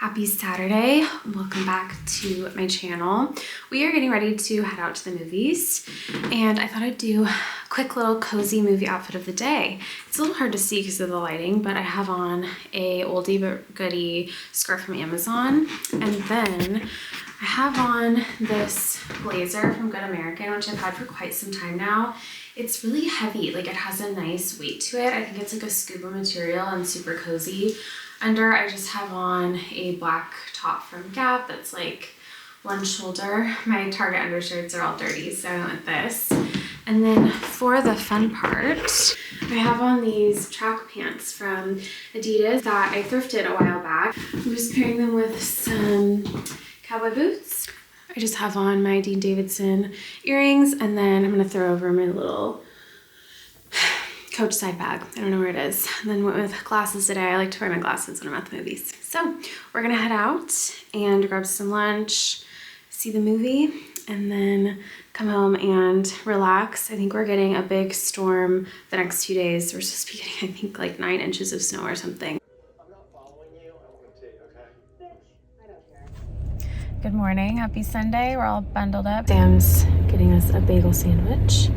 Happy Saturday. Welcome back to my channel. We are getting ready to head out to the movies, and I thought I'd do a quick little cozy movie outfit of the day. It's a little hard to see because of the lighting, but I have on a oldie but goodie skirt from Amazon, and then I have on this blazer from Good American, which I've had for quite some time now. It's really heavy, like it has a nice weight to it. I think it's like a scuba material and super cozy. Under, I just have on a black top from Gap that's like one shoulder. My Target undershirts are all dirty, so I went with this. And then for the fun part, I have on these track pants from Adidas that I thrifted a while back. I'm just pairing them with some cowboy boots. I just have on my Dean Davidson earrings, and then I'm gonna throw over my little Coach side bag. I don't know where it is. And then went with glasses today. I like to wear my glasses when I'm at the movies. So we're gonna head out and grab some lunch, see the movie, and then come home and relax. I think we're getting a big storm the next 2 days. We're supposed to be getting, I think, like 9 inches of snow or something. I'm not following you. I'm going to, okay? Bitch, I don't care. Good morning. Happy Sunday. We're all bundled up. Sam's getting us a bagel sandwich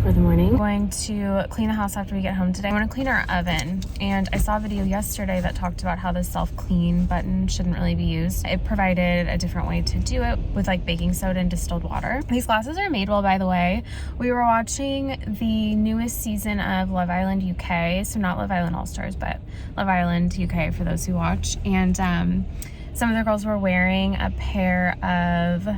for the morning. I'm going to clean the house after we get home today. I want to clean our oven, and I saw a video yesterday that talked about how the self-clean button shouldn't really be used. It provided a different way to do it with like baking soda and distilled water. These glasses are made well, by the way. We were watching the newest season of Love Island UK, so not Love Island All Stars, but Love Island UK for those who watch. And some of the girls were wearing a pair of,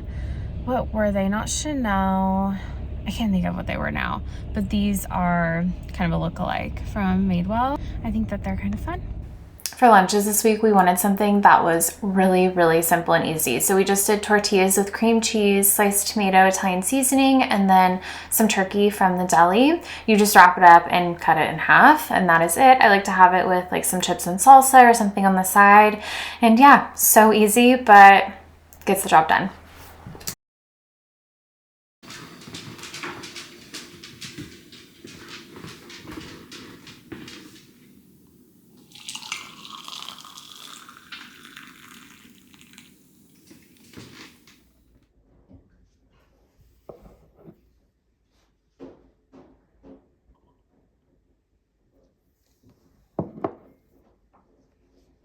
what were they? Not Chanel. I can't think of what they were now, but these are kind of a look-alike from Madewell. I think that they're kind of fun. For lunches this week, we wanted something that was really simple and easy. So we just did tortillas with cream cheese, sliced tomato, Italian seasoning, and then some turkey from the deli. You just wrap it up and cut it in half, and that is it. I like to have it with like some chips and salsa or something on the side. And yeah, so easy, but gets the job done.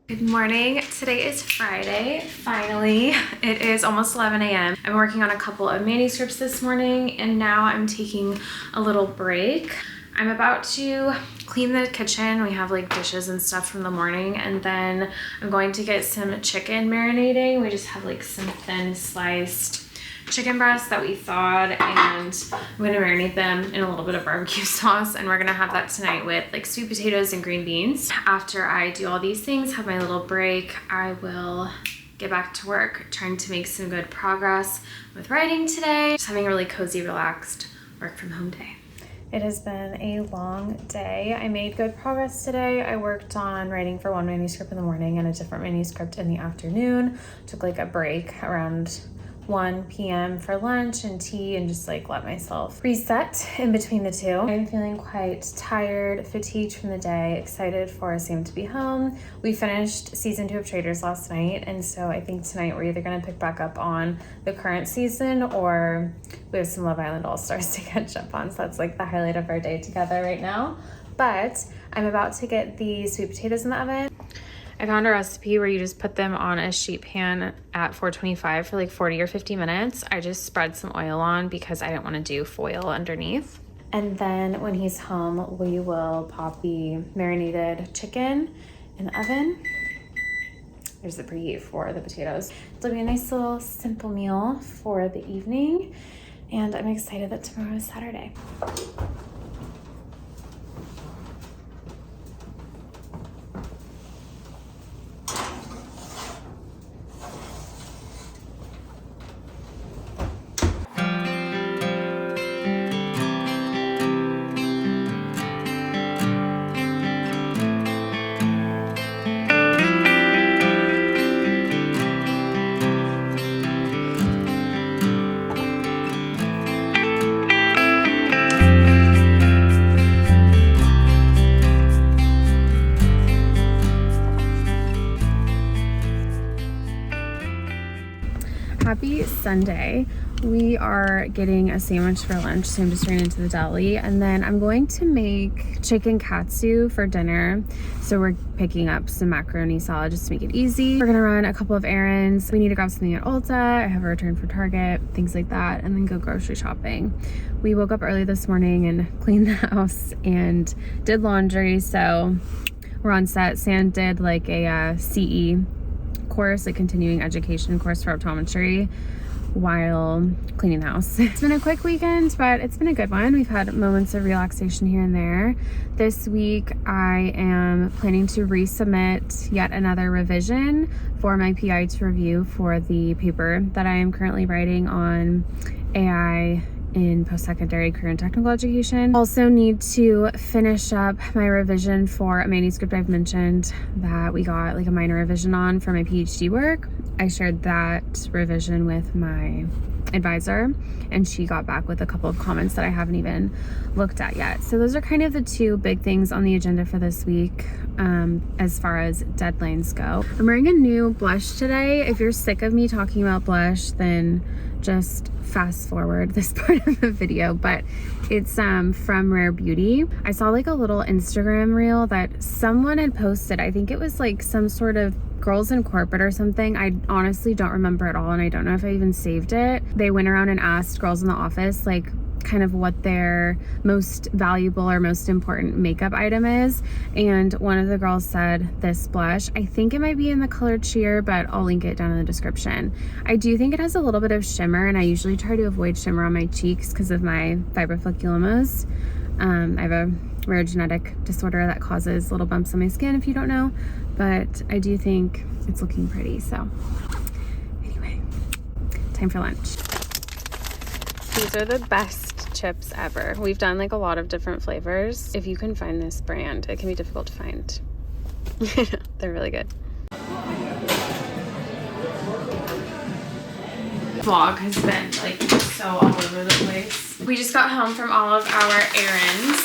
Good morning. Today is Friday, finally. It is almost 11 a.m. I've been working on a couple of manuscripts this morning, and now I'm taking a little break. I'm about to clean the kitchen. We have like dishes and stuff from the morning, and then I'm going to get some chicken marinating. We just have like some thin sliced chicken breasts that we thawed, and I'm gonna marinate them in a little bit of barbecue sauce, and we're gonna have that tonight with like sweet potatoes and green beans. After I do all these things, have my little break, I will get back to work, trying to make some good progress with writing today. Just having a really cozy, relaxed work from home day. It has been a long day. I made good progress today. I worked on writing for one manuscript in the morning and a different manuscript in the afternoon. Took like a break around 1 p.m. for lunch and tea, and just like let myself reset in between the two. I'm feeling quite tired, fatigued from the day, excited for Sam to be home. We finished season 2 of Traders last night, and so I think tonight we're either gonna pick back up on the current season or we have some Love Island All Stars to catch up on. So that's like the highlight of our day together right now. But I'm about to get the sweet potatoes in the oven. I found a recipe where you just put them on a sheet pan at 425 for like 40 or 50 minutes. I just spread some oil on because I didn't want to do foil underneath. And then when he's home, we will pop the marinated chicken in the oven. There's the preheat for the potatoes. It'll be a nice little simple meal for the evening. And I'm excited that tomorrow is Saturday. Happy Sunday. We are getting a sandwich for lunch, so I'm just ran into the deli, and then I'm going to make chicken katsu for dinner. So we're picking up some macaroni salad just to make it easy. We're gonna run a couple of errands. We need to grab something at Ulta. I have a return for Target, things like that, and then go grocery shopping. We woke up early this morning and cleaned the house and did laundry, so we're on set. Sam did like a CE course, a continuing education course for optometry, while cleaning the house. It's been a quick weekend, but it's been a good one. We've had moments of relaxation here and there. This week, I am planning to resubmit yet another revision for my PI to review for the paper that I am currently writing on AI in post-secondary career and technical education. Also need to finish up my revision for a manuscript I've mentioned that we got like a minor revision on for my PhD work. I shared that revision with my advisor and she got back with a couple of comments that I haven't even looked at yet. So those are kind of the two big things on the agenda for this week as far as deadlines go. I'm wearing a new blush today. If you're sick of me talking about blush, then just fast forward this part of the video, but it's from Rare Beauty. I saw like a little Instagram reel that someone had posted. I think it was like some sort of girls in corporate or something. I honestly don't remember at all, and I don't know if I even saved it. They went around and asked girls in the office like kind of what their most valuable or most important makeup item is, and one of the girls said this blush. I think it might be in the color Cheer, but I'll link it down in the description. I do think it has a little bit of shimmer, and I usually try to avoid shimmer on my cheeks because of my fibrofoliculomas. I have a rare genetic disorder that causes little bumps on my skin, if you don't know, but I do think it's looking pretty. So anyway, time for lunch. These are the best chips ever. We've done like a lot of different flavors. If you can find this brand, it can be difficult to find. They're really good. Vlog has been like so all over the place. We just got home from all of our errands.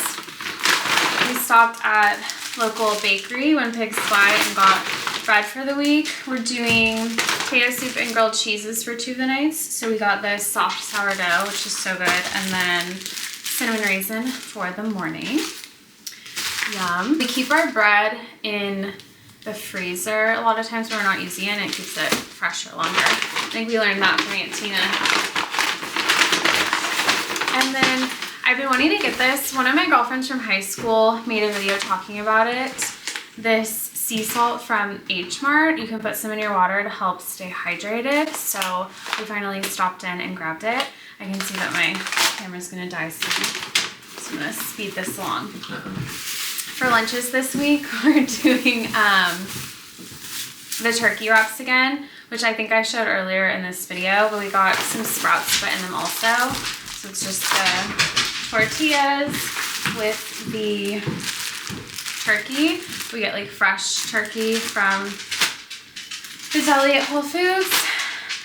We stopped at local bakery when pigs fly and got bread for the week. We're doing potato soup and grilled cheeses for 2 of the nights. So we got this soft sourdough, which is so good, and then cinnamon raisin for the morning. Yum. We keep our bread in the freezer a lot of times when we're not using it, and it keeps it fresher longer. I think we learned that from Aunt Tina. And then I've been wanting to get this. One of my girlfriends from high school made a video talking about it. This sea salt from H Mart. You can put some in your water to help stay hydrated. So we finally stopped in and grabbed it. I can see that my camera's gonna die soon, so I'm gonna speed this along. For lunches this week, we're doing the turkey wraps again, which I think I showed earlier in this video, but we got some sprouts put in them also. So it's just the tortillas with the turkey. We get like fresh turkey from the deli at Whole Foods,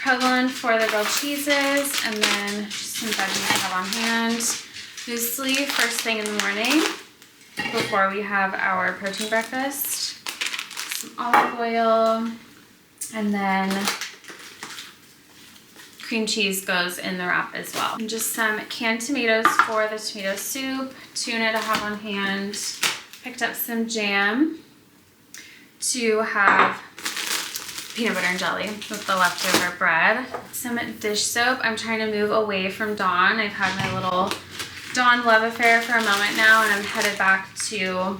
provolone for the grilled cheeses, and then just some veggies I have on hand. Muesli first thing in the morning before we have our protein breakfast. Some olive oil, and then cream cheese goes in the wrap as well. And just some canned tomatoes for the tomato soup, tuna to have on hand. Picked up some jam to have peanut butter and jelly with the leftover bread. Some dish soap. I'm trying to move away from Dawn. I've had my little Dawn love affair for a moment now, and I'm headed back to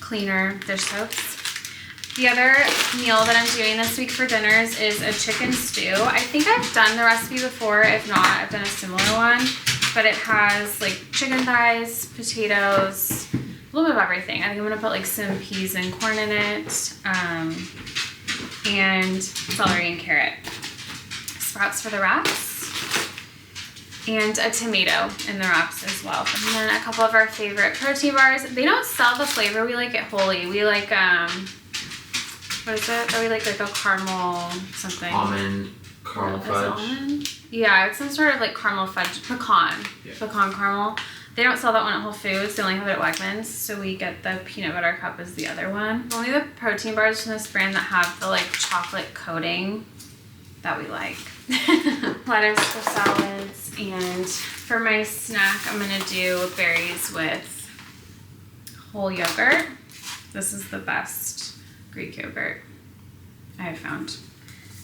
cleaner dish soaps. The other meal that I'm doing this week for dinners is a chicken stew. I think I've done the recipe before. If not, I've done a similar one, but it has like chicken thighs, potatoes, a little bit of everything. I think I'm gonna put like some peas and corn in it, and celery and carrot. Sprouts for the wraps, and a tomato in the wraps as well. And then a couple of our favorite protein bars. They don't sell the flavor. We like it wholly. We like, what is it? We like a caramel something. Almond caramel fudge. Almond? Yeah, it's some sort of like caramel fudge, pecan. Yeah. Pecan caramel. They don't sell that one at Whole Foods. They only have it at Wegmans. So we get the peanut butter cup as the other one. Only the protein bars from this brand that have the like chocolate coating that we like. Lettuce for salads, and for my snack, I'm gonna do berries with whole yogurt. This is the best Greek yogurt I have found.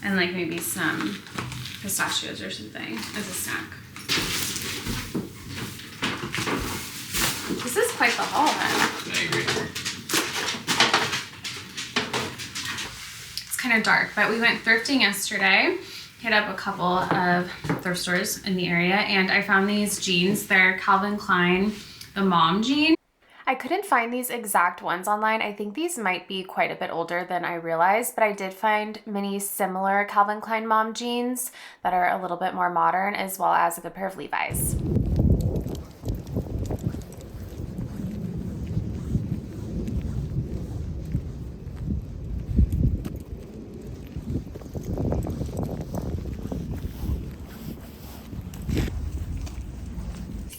And like maybe some pistachios or something as a snack. This is quite the haul then. I agree. It's kind of dark, but we went thrifting yesterday. Hit up a couple of thrift stores in the area, and I found these jeans. They're Calvin Klein, the mom jean. I couldn't find these exact ones online. I think these might be quite a bit older than I realized, but I did find many similar Calvin Klein mom jeans that are a little bit more modern, as well as a good pair of Levi's.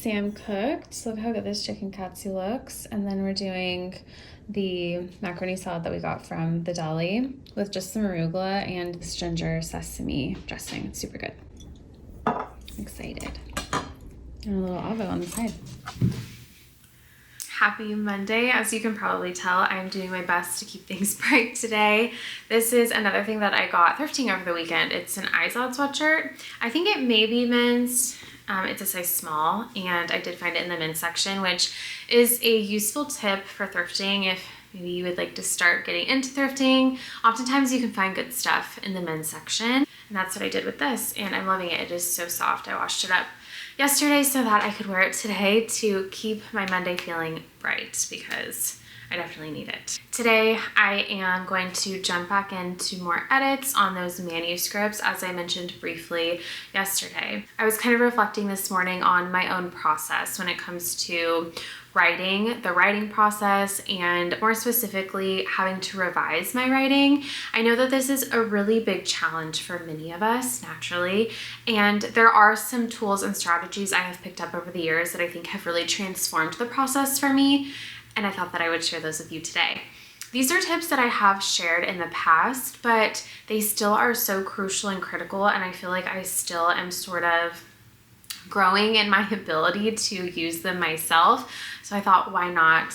Sam cooked. Look how good this chicken katsu looks. And then we're doing the macaroni salad that we got from the deli with just some arugula and this ginger sesame dressing. It's super good. I'm excited. And a little avo on the side. Happy Monday. As you can probably tell, I'm doing my best to keep things bright today. This is another thing that I got thrifting over the weekend. It's an asos sweatshirt. I think it may be men's. It's a size small, and I did find it in the men's section, which is a useful tip for thrifting if maybe you would like to start getting into thrifting. Oftentimes you can find good stuff in the men's section, and that's what I did with this, and I'm loving it. It is so soft. I washed it up yesterday so that I could wear it today to keep my Monday feeling bright, because I definitely need it. Today, I am going to jump back into more edits on those manuscripts, as I mentioned briefly yesterday. I was kind of reflecting this morning on my own process when it comes to writing, the writing process, and more specifically, having to revise my writing. I know that this is a really big challenge for many of us, naturally, and there are some tools and strategies I have picked up over the years that I think have really transformed the process for me, and I thought that I would share those with you today. These are tips that I have shared in the past, but they still are so crucial and critical, and I feel like I still am sort of growing in my ability to use them myself. So I thought, why not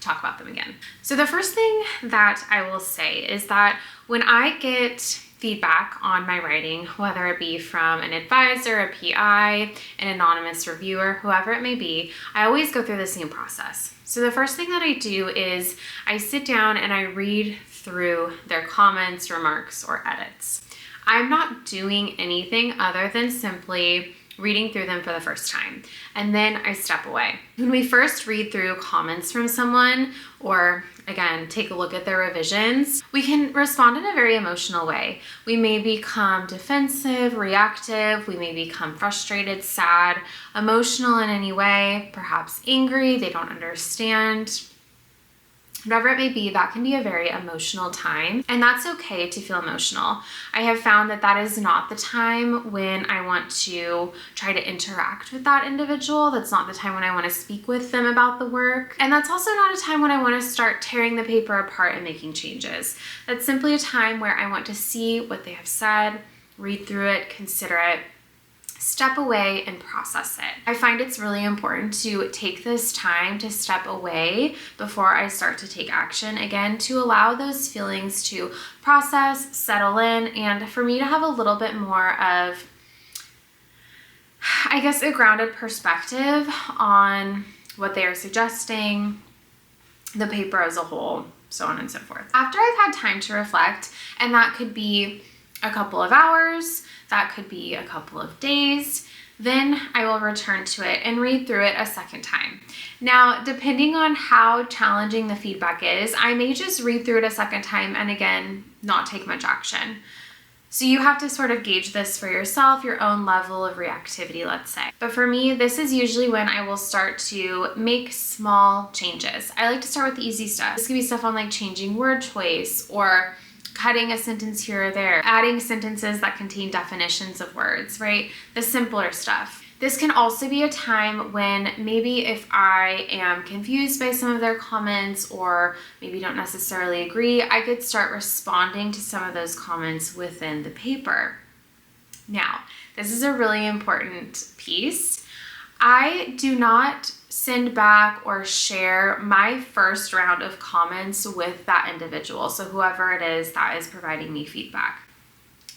talk about them again? So the first thing that I will say is that when I get feedback on my writing, whether it be from an advisor, a PI, an anonymous reviewer, whoever it may be, I always go through the same process. So the first thing that I do is I sit down and I read through their comments, remarks, or edits. I'm not doing anything other than simply reading through them for the first time, and then I step away. When we first read through comments from someone, or again, take a look at their revisions, we can respond in a very emotional way. We may become defensive, reactive, we may become frustrated, sad, emotional in any way, perhaps angry, they don't understand. Whatever it may be, that can be a very emotional time, and that's okay to feel emotional. I have found that that is not the time when I want to try to interact with that individual. That's not the time when I want to speak with them about the work. And that's also not a time when I want to start tearing the paper apart and making changes. That's simply a time where I want to see what they have said, read through it, consider it, step away and process it. I find it's really important to take this time to step away before I start to take action, again, to allow those feelings to process, settle in, and for me to have a little bit more of, I guess, a grounded perspective on what they are suggesting, the paper as a whole, so on and so forth. After I've had time to reflect, and that could be a couple of hours, that could be a couple of days, then I will return to it and read through it a second time. Now, depending on how challenging the feedback is, I may just read through it a second time and again, not take much action. So you have to sort of gauge this for yourself, your own level of reactivity, let's say. But for me, this is usually when I will start to make small changes. I like to start with the easy stuff. This could be stuff on like changing word choice or cutting a sentence here or there, adding sentences that contain definitions of words, right? The simpler stuff. This can also be a time when maybe if I am confused by some of their comments or maybe don't necessarily agree, I could start responding to some of those comments within the paper. Now, this is a really important piece. I do not send back or share my first round of comments with that individual. So whoever it is that is providing me feedback.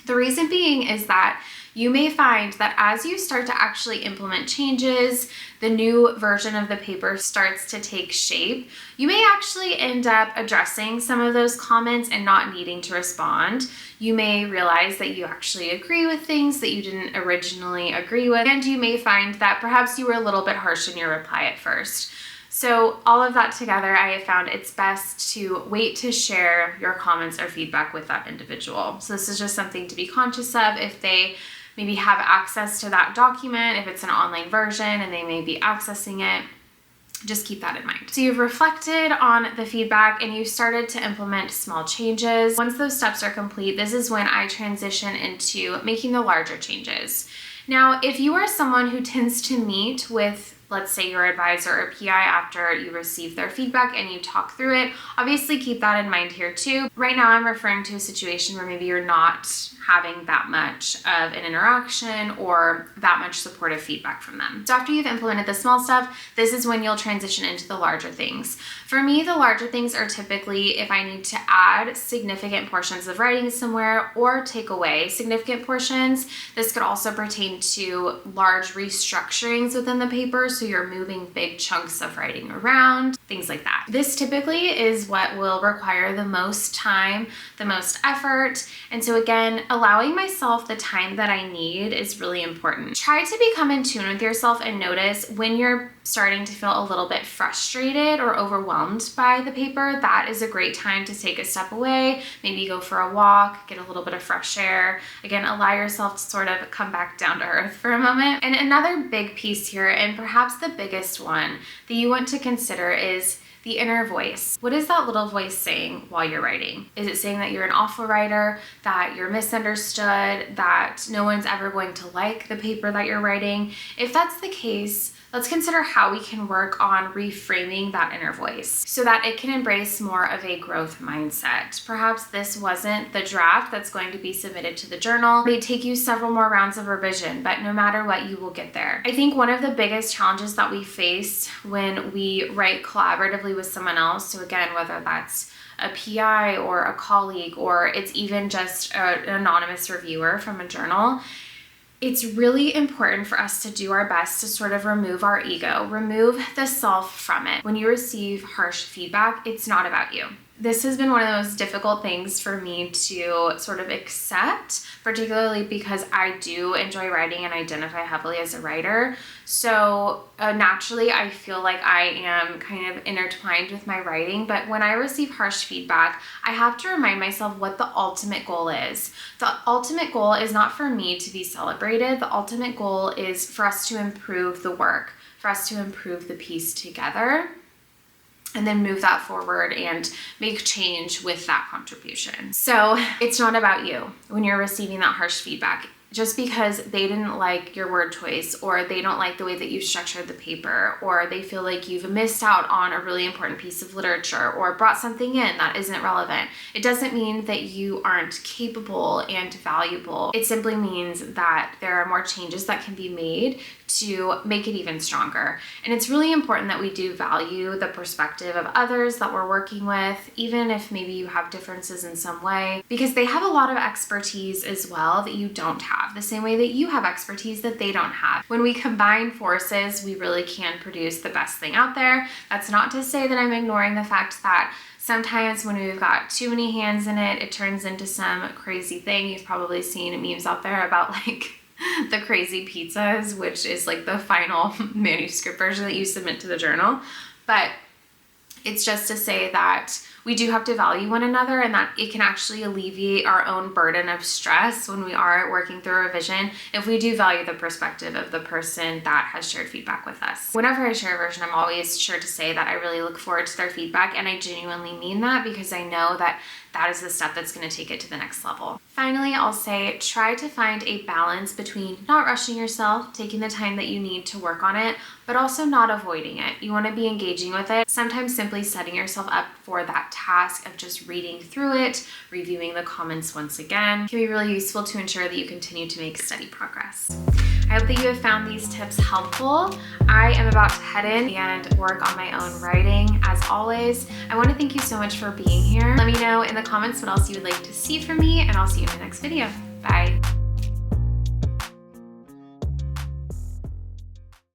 The reason being is that you may find that as you start to actually implement changes, the new version of the paper starts to take shape, you may actually end up addressing some of those comments and not needing to respond. You may realize that you actually agree with things that you didn't originally agree with, and you may find that perhaps you were a little bit harsh in your reply at first. So all of that together, I have found it's best to wait to share your comments or feedback with that individual. So this is just something to be conscious of if they maybe have access to that document, if it's an online version and they may be accessing it. Just keep that in mind. So you've reflected on the feedback and you've started to implement small changes. Once those steps are complete, this is when I transition into making the larger changes. Now, if you are someone who tends to meet with, let's say, your advisor or PI after you receive their feedback and you talk through it, obviously keep that in mind here too. Right now, I'm referring to a situation where maybe you're not having that much of an interaction or that much supportive feedback from them. So after you've implemented the small stuff, this is when you'll transition into the larger things. For me, the larger things are typically if I need to add significant portions of writing somewhere or take away significant portions. This could also pertain to large restructurings within the paper. So you're moving big chunks of writing around, things like that. This typically is what will require the most time, the most effort. And so again, allowing myself the time that I need is really important. Try to become in tune with yourself and notice when you're starting to feel a little bit frustrated or overwhelmed by the paper. That is a great time to take a step away, maybe go for a walk, get a little bit of fresh air. Again, allow yourself to sort of come back down to earth for a moment. And another big piece here, and perhaps the biggest one that you want to consider, is the inner voice. What is that little voice saying while you're writing? Is it saying that you're an awful writer, that you're misunderstood, that no one's ever going to like the paper that you're writing? If that's the case, let's consider how we can work on reframing that inner voice so that it can embrace more of a growth mindset. Perhaps this wasn't the draft that's going to be submitted to the journal. It may take you several more rounds of revision, but no matter what, you will get there. I think one of the biggest challenges that we face when we write collaboratively with someone else, so again, whether that's a PI or a colleague, or it's even just an anonymous reviewer from a journal, it's really important for us to do our best to sort of remove our ego, remove the self from it. When you receive harsh feedback, it's not about you. This has been one of those difficult things for me to sort of accept, particularly because I do enjoy writing and identify heavily as a writer. So naturally, I feel like I am kind of intertwined with my writing. But when I receive harsh feedback, I have to remind myself what the ultimate goal is. The ultimate goal is not for me to be celebrated. The ultimate goal is for us to improve the work, for us to improve the piece together, and then move that forward and make change with that contribution. So it's not about you when you're receiving that harsh feedback. Just because they didn't like your word choice, or they don't like the way that you structured the paper, or they feel like you've missed out on a really important piece of literature or brought something in that isn't relevant, it doesn't mean that you aren't capable and valuable. It simply means that there are more changes that can be made to make it even stronger. And it's really important that we do value the perspective of others that we're working with, even if maybe you have differences in some way, because they have a lot of expertise as well that you don't have, the same way that you have expertise that they don't have. When we combine forces, we really can produce the best thing out there. That's not to say that I'm ignoring the fact that sometimes when we've got too many hands in it, it turns into some crazy thing. You've probably seen memes out there about like the crazy pizzas, which is like the final manuscript version that you submit to the journal. But it's just to say that we do have to value one another, and that it can actually alleviate our own burden of stress when we are working through a revision if we do value the perspective of the person that has shared feedback with us. Whenever I share a revision, I'm always sure to say that I really look forward to their feedback, and I genuinely mean that, because I know that that is the step that's going to take it to the next level. Finally, I'll say try to find a balance between not rushing yourself, taking the time that you need to work on it, but also not avoiding it. You want to be engaging with it. Sometimes simply setting yourself up for that task of just reading through it, reviewing the comments once again, can be really useful to ensure that you continue to make steady progress. I hope that you have found these tips helpful. I am about to head in and work on my own writing. As always, I want to thank you so much for being here. Let me know in the comments what else you would like to see from me, and I'll see you in the next video. Bye.